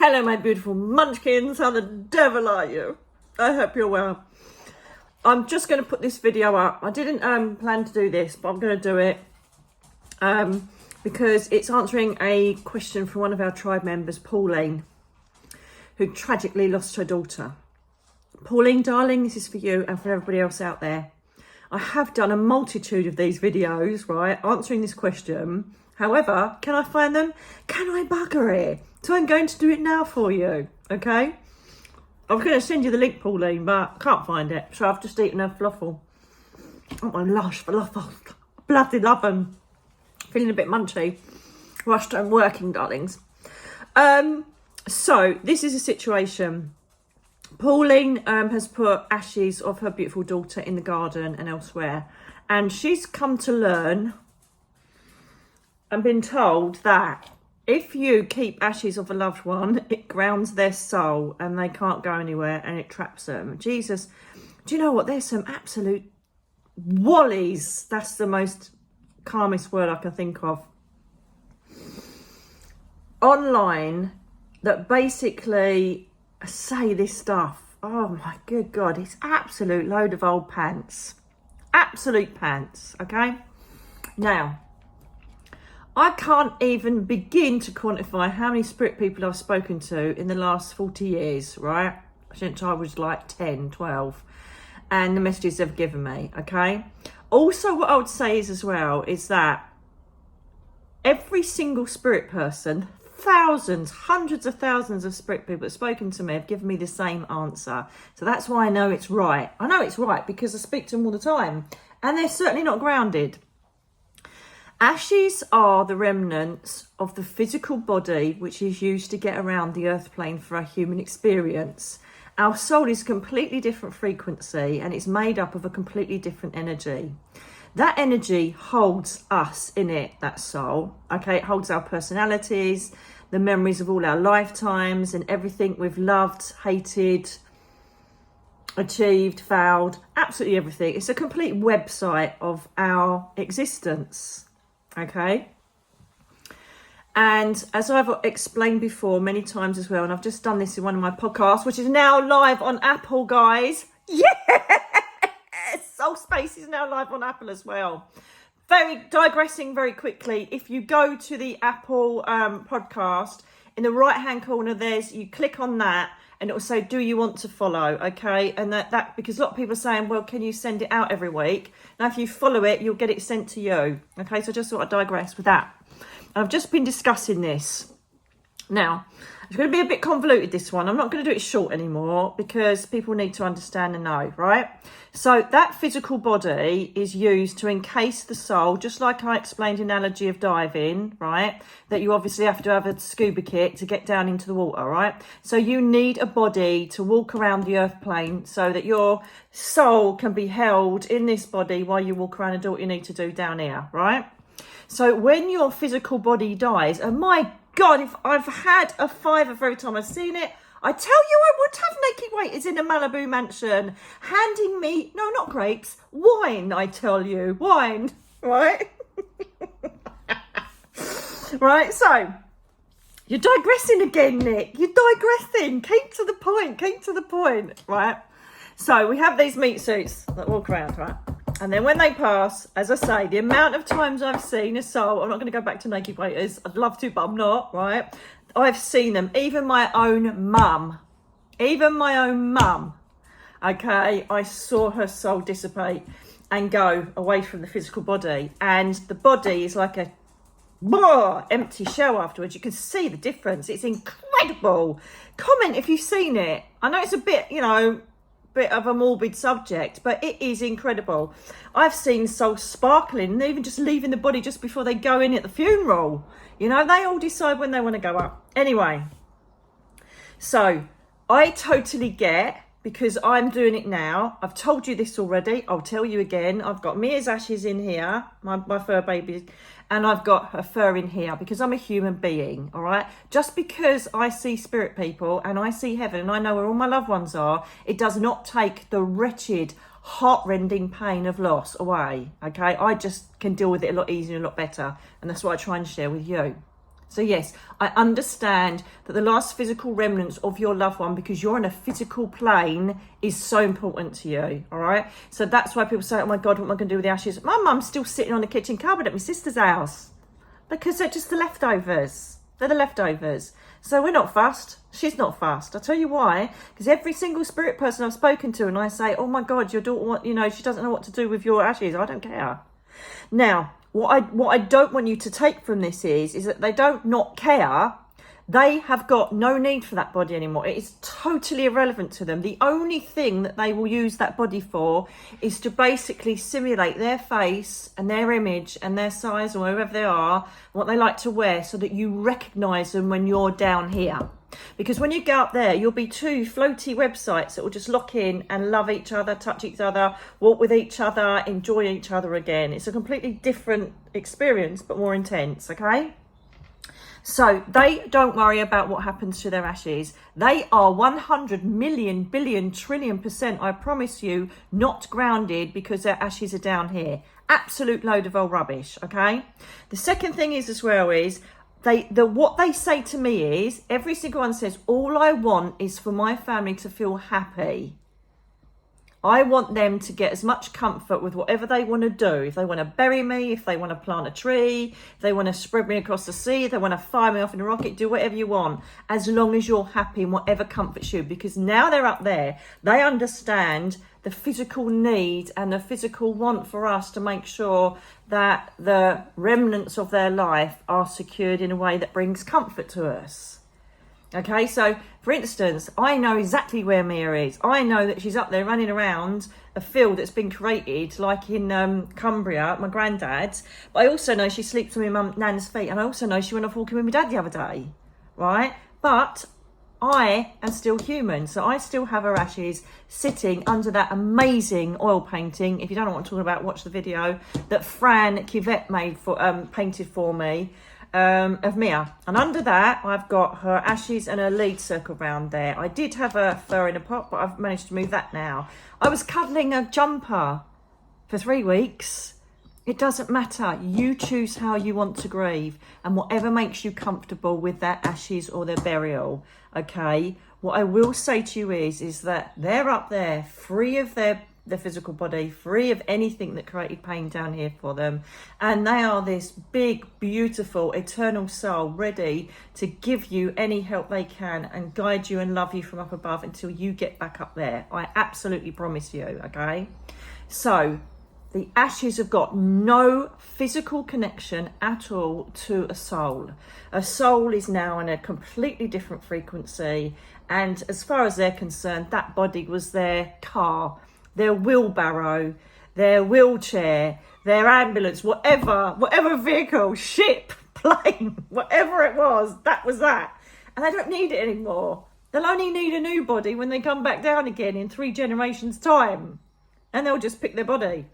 Hello, my beautiful munchkins. How the devil are you? I hope you're well. I'm just going to put this video up. I didn't plan to do this, but I'm going to do it because it's answering a question from one of our tribe members, Pauline, who tragically lost her daughter. Pauline, darling, this is for you and for everybody else out there. I have done a multitude of these videos, right, answering this question. However, can I find them? Can I bugger it? So I'm going to do it now for you, okay? I'm going to send you the link, Pauline, but I can't find it. So I've just eaten a falafel. Oh, my lush falafel. Bloody love them. Feeling a bit munchy. Rushed home working, darlings. So this is a situation. Pauline has put ashes of her beautiful daughter in the garden and elsewhere. And she's come to learn and been told that if you keep ashes of a loved one, it grounds their soul and they can't go anywhere and it traps them. Jesus, do you know what? There's some absolute wallies. That's the most calmest word I can think of. Online that basically say this stuff. Oh my good God, it's absolute load of old pants. Absolute pants, okay? Now, I can't even begin to quantify how many spirit people I've spoken to in the last 40 years, right? Since I was like 10, 12, and the messages they've given me, okay? Also, what I would say is as well, is that every single spirit person, thousands, hundreds of thousands of spirit people that have spoken to me have given me the same answer. So that's why I know it's right. I know it's right because I speak to them all the time, and they're certainly not grounded. Ashes are the remnants of the physical body which is used to get around the earth plane for our human experience. Our soul is a completely different frequency and it's made up of a completely different energy. That energy holds us in it, that soul. Okay, it holds our personalities, the memories of all our lifetimes and everything we've loved, hated, achieved, vowed, absolutely everything. It's a complete website of our existence. Okay, and as I've explained before many times as well, and I've just done this in one of my podcasts, which is now live on Apple, guys. Yes, Soul Space is now live on Apple as well. Digressing very quickly, if you go to the Apple podcast, in the right hand corner you click on that and it will say, do you want to follow? Okay, and that because a lot of people are saying, well, can you send it out every week? Now, if you follow it, you'll get it sent to you. Okay, so I just thought I'd digress with that. I've just been discussing this. Now, it's going to be a bit convoluted, this one. I'm not going to do it short anymore because people need to understand and know, right? So that physical body is used to encase the soul, just like I explained analogy of diving, right? That you obviously have to have a scuba kit to get down into the water, right? So you need a body to walk around the earth plane so that your soul can be held in this body while you walk around and do what you need to do down here, right? So when your physical body dies, and my God, if I've had a fiver for every time I've seen it, I tell you I would have naked waiters in a Malibu mansion handing me, no, not grapes, wine, I tell you, wine, right? Right, so you're digressing again, Nick. You're digressing. Keep to the point, right? So we have these meat suits that walk around, right? And then when they pass, as I say, the amount of times I've seen a soul, I'm not going to go back to naked waiters. I'd love to, but I'm not, right? I've seen them. Even my own mum, okay? I saw her soul dissipate and go away from the physical body. And the body is like a empty shell afterwards. You can see the difference. It's incredible. Comment if you've seen it. I know it's a bit, bit of a morbid subject, but it is incredible. I've seen souls sparkling and even just leaving the body just before they go in at the funeral. They all decide when they want to go up. Anyway, so I totally get, because I'm doing it now. I've told you this already. I'll tell you again. I've got Mia's ashes in here, my fur baby, and I've got her fur in here because I'm a human being, all right? Just because I see spirit people and I see heaven and I know where all my loved ones are, it does not take the wretched, heart-rending pain of loss away, okay? I just can deal with it a lot easier and a lot better, and that's what I try and share with you. So yes, I understand that the last physical remnants of your loved one, because you're on a physical plane, is so important to you, all right? So that's why people say, oh my God, what am I going to do with the ashes? My mum's still sitting on the kitchen cupboard at my sister's house because they're just the leftovers. They're the leftovers. So we're not fussed. She's not fussed. I'll tell you why. Because every single spirit person I've spoken to, and I say, oh my God, your daughter, she doesn't know what to do with your ashes. I don't care. Now, what I don't want you to take from this is that they don't not care. They have got no need for that body anymore. It is totally irrelevant to them. The only thing that they will use that body for is to basically simulate their face and their image and their size or wherever they are, what they like to wear, so that you recognise them when you're down here. Because when you go up there, you'll be two floaty websites that will just lock in and love each other, touch each other, walk with each other, enjoy each other again. It's a completely different experience, but more intense, okay? So they don't worry about what happens to their ashes. They are 100 million, billion, trillion %, I promise you, not grounded because their ashes are down here. Absolute load of old rubbish, okay? The second thing is as well is, what they say to me is, every single one says, all I want is for my family to feel happy. I want them to get as much comfort with whatever they want to do. If they want to bury me, if they want to plant a tree, if they want to spread me across the sea, if they want to fire me off in a rocket, do whatever you want, as long as you're happy and whatever comforts you. Because now they're up there, they understand the physical need and the physical want for us to make sure that the remnants of their life are secured in a way that brings comfort to us. Okay, so for instance, I know exactly where Mia is. I know that she's up there running around a field that's been created, like in Cumbria, at my granddad's. But I also know she sleeps with my mum, Nan's feet, and I also know she went off walking with my dad the other day, right? But I am still human, so I still have her ashes sitting under that amazing oil painting. If you don't know what I'm talking about, watch the video that Fran Kivette painted for me. Of Mia, and under that I've got her ashes and her lead circle around there. I did have her fur in a pot, but I've managed to move that now. I was cuddling a jumper for 3 weeks. It doesn't matter. You choose how you want to grieve and whatever makes you comfortable with their ashes or their burial. Okay, what I will say to you is that they're up there free of their physical body, free of anything that created pain down here for them, and they are this big, beautiful, eternal soul ready to give you any help they can and guide you and love you from up above until you get back up there. I absolutely promise you. Okay, so the ashes have got no physical connection at all to a soul. A soul is now in a completely different frequency, and as far as they're concerned, that body was their car, their wheelbarrow, their wheelchair, their ambulance, whatever vehicle, ship, plane, whatever it was, that was that. And they don't need it anymore. They'll only need a new body when they come back down again in 3 generations' time. And they'll just pick their body.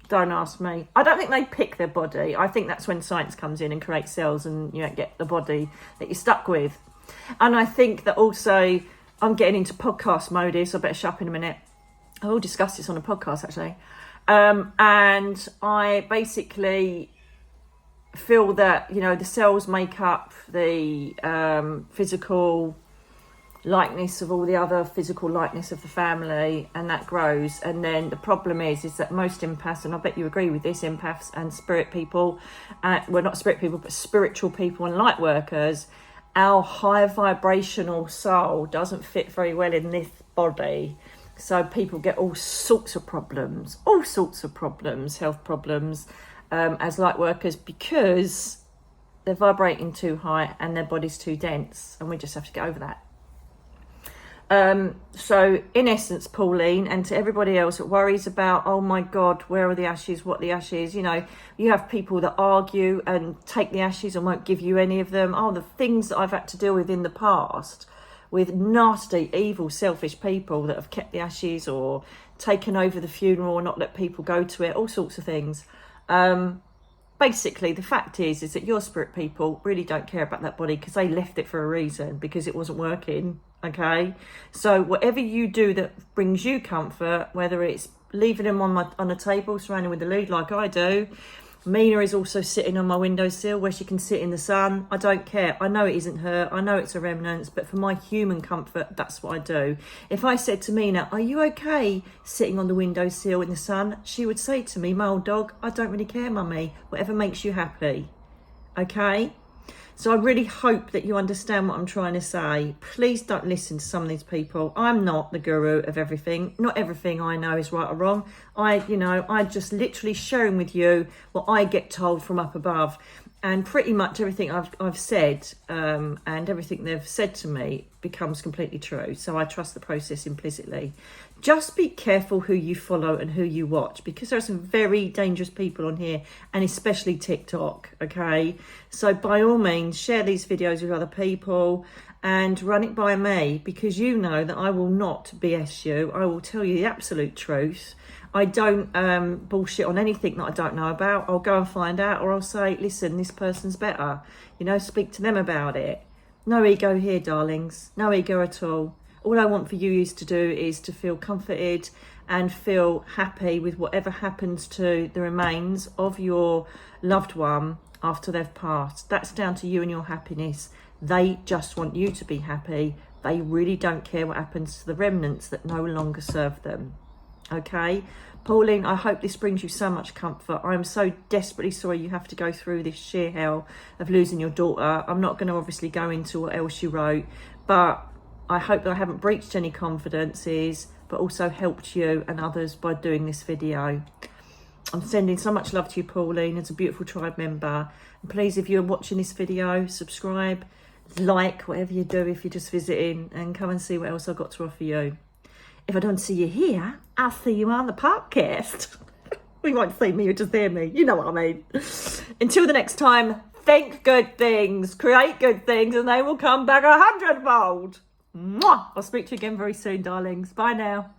Don't ask me. I don't think they pick their body. I think that's when science comes in and creates cells and you get the body that you're stuck with. And I think that also, I'm getting into podcast mode here, so I better shut up in a minute. I will discuss this on a podcast actually. And I basically feel that, the cells make up the physical likeness of all the other physical likeness of the family, and that grows. And then the problem is that most empaths, and I bet you agree with this, empaths and spirit people, well, not spirit people, but spiritual people and light workers, our high vibrational soul doesn't fit very well in this body. So people get all sorts of problems, health problems, as light workers, because they're vibrating too high and their body's too dense, and we just have to get over that. So in essence, Pauline, and to everybody else that worries about, oh my God, where are the ashes, what are the ashes, you have people that argue and take the ashes and won't give you any of them. Oh, the things that I've had to deal with in the past with nasty, evil, selfish people that have kept the ashes or taken over the funeral or not let people go to it, all sorts of things. Basically, the fact is that your spirit people really don't care about that body because they left it for a reason, because it wasn't working, okay? So whatever you do that brings you comfort, whether it's leaving them on a table surrounded with the lead like I do, Mina is also sitting on my windowsill where she can sit in the sun. I don't care. I know it isn't her. I know it's a remnants, but for my human comfort, that's what I do. If I said to Mina, are you okay sitting on the windowsill in the sun? She would say to me, my old dog, I don't really care, mummy. Whatever makes you happy. Okay? So I really hope that you understand what I'm trying to say. Please don't listen to some of these people. I'm not the guru of everything. Not everything I know is right or wrong. I just literally sharing with you what I get told from up above. And pretty much everything I've said and everything they've said to me becomes completely true. So I trust the process implicitly. Just be careful who you follow and who you watch, because there are some very dangerous people on here, and especially TikTok, okay? So by all means, share these videos with other people and run it by me, because you know that I will not BS you. I will tell you the absolute truth. I don't bullshit on anything that I don't know about. I'll go and find out, or I'll say, listen, this person's better. Speak to them about it. No ego here, darlings. No ego at all. All I want for you to do is to feel comforted and feel happy with whatever happens to the remains of your loved one after they've passed. That's down to you and your happiness. They just want you to be happy. They really don't care what happens to the remnants that no longer serve them. Okay? Pauline, I hope this brings you so much comfort. I'm so desperately sorry you have to go through this sheer hell of losing your daughter. I'm not going to obviously go into what else you wrote, but I hope that I haven't breached any confidences, but also helped you and others by doing this video. I'm sending so much love to you, Pauline, as a beautiful tribe member. And please, if you're watching this video, subscribe, like, whatever you do if you're just visiting, and come and see what else I've got to offer you. If I don't see you here, I'll see you on the podcast. We won't see me, you just hear me. You know what I mean. Until the next time, think good things, create good things, and they will come back 100-fold. Mwah! I'll speak to you again very soon, darlings. Bye now.